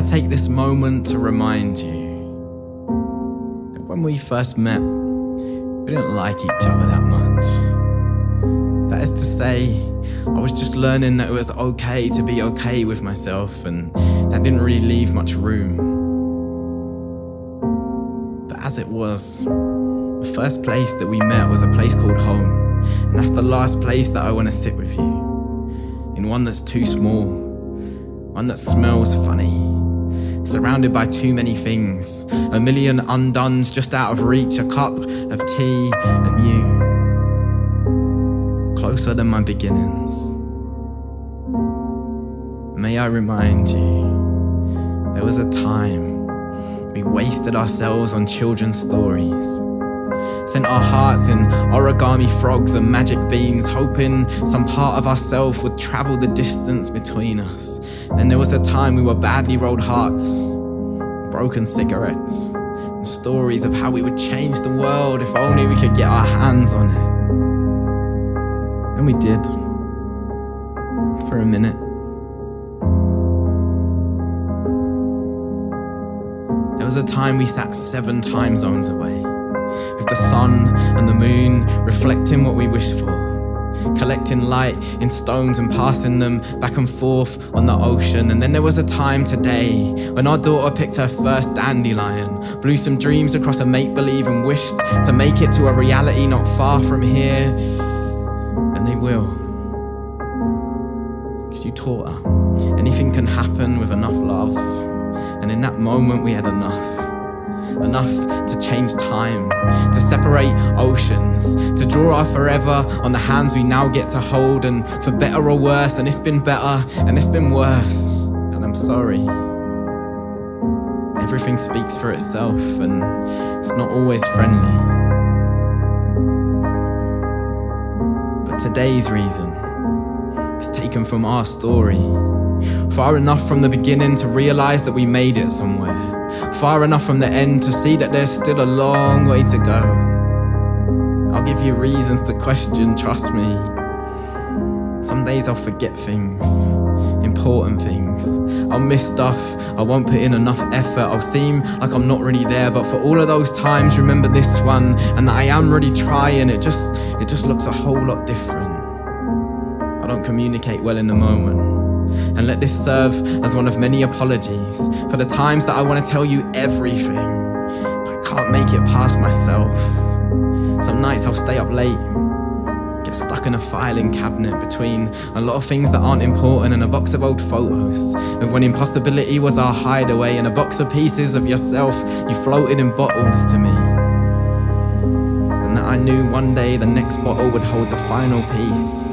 take this moment to remind you that when we first met, we didn't like each other that much. That is to say, I was just learning that it was okay to be okay with myself, and that didn't really leave much room. But as it was, the first place that we met was a place called home, and that's the last place that I want to sit with you. In one that's too small, one that smells funny, surrounded by too many things, a million undones just out of reach, a cup of tea and you, closer than my beginnings. May I remind you, there was a time we wasted ourselves on children's stories, sent our hearts in origami frogs and magic beans, hoping some part of ourselves would travel the distance between us. Then there was a time we were badly rolled hearts, broken cigarettes, and stories of how we would change the world if only we could get our hands on it. And we did, for a minute. There was a time we sat 7 time zones away, with the sun and the moon reflecting what we wished for, collecting light in stones and passing them back and forth on the ocean. And then there was a time today when our daughter picked her first dandelion, blew some dreams across a make-believe and wished to make it to a reality not far from here. And they will, because you taught her anything can happen with enough love. And in that moment we had enough to change time, to separate oceans, to draw our forever on the hands we now get to hold. And for better or worse, and it's been better and it's been worse, and I'm sorry. Everything speaks for itself, and it's not always friendly. But today's reason is taken from our story, far enough from the beginning to realize that we made it somewhere, far enough from the end to see that there's still a long way to go. I'll give you reasons to question, trust me. Some days I'll forget things, important things. I'll miss stuff, I won't put in enough effort, I'll seem like I'm not really there. But for all of those times, remember this one, and that I am really trying. It just looks a whole lot different. I don't communicate well in the moment, and let this serve as one of many apologies for the times that I want to tell you everything. I can't make it past myself. Some nights I'll stay up late, get stuck in a filing cabinet between a lot of things that aren't important and a box of old photos of when impossibility was our hideaway, and a box of pieces of yourself you floated in bottles to me. And that I knew one day the next bottle would hold the final piece.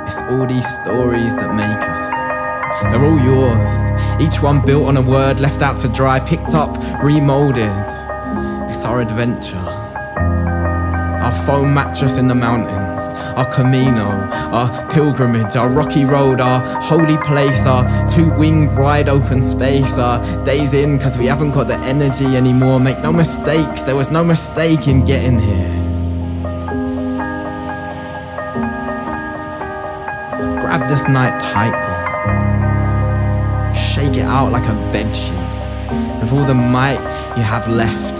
It's all these stories that make us. They're all yours, each one built on a word left out to dry, picked up, remolded. It's our adventure, our foam mattress in the mountains, our Camino, our pilgrimage, our rocky road, our holy place, our 2-winged wide open space, our days in because we haven't got the energy anymore. Make no mistakes, there was no mistake in getting here. So grab this night tightly, shake it out like a bedsheet with all the might you have left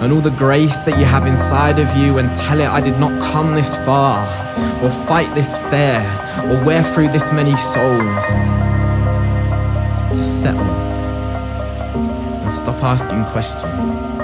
and all the grace that you have inside of you, and tell it I did not come this far or fight this fair or wear through this many souls to settle and stop asking questions.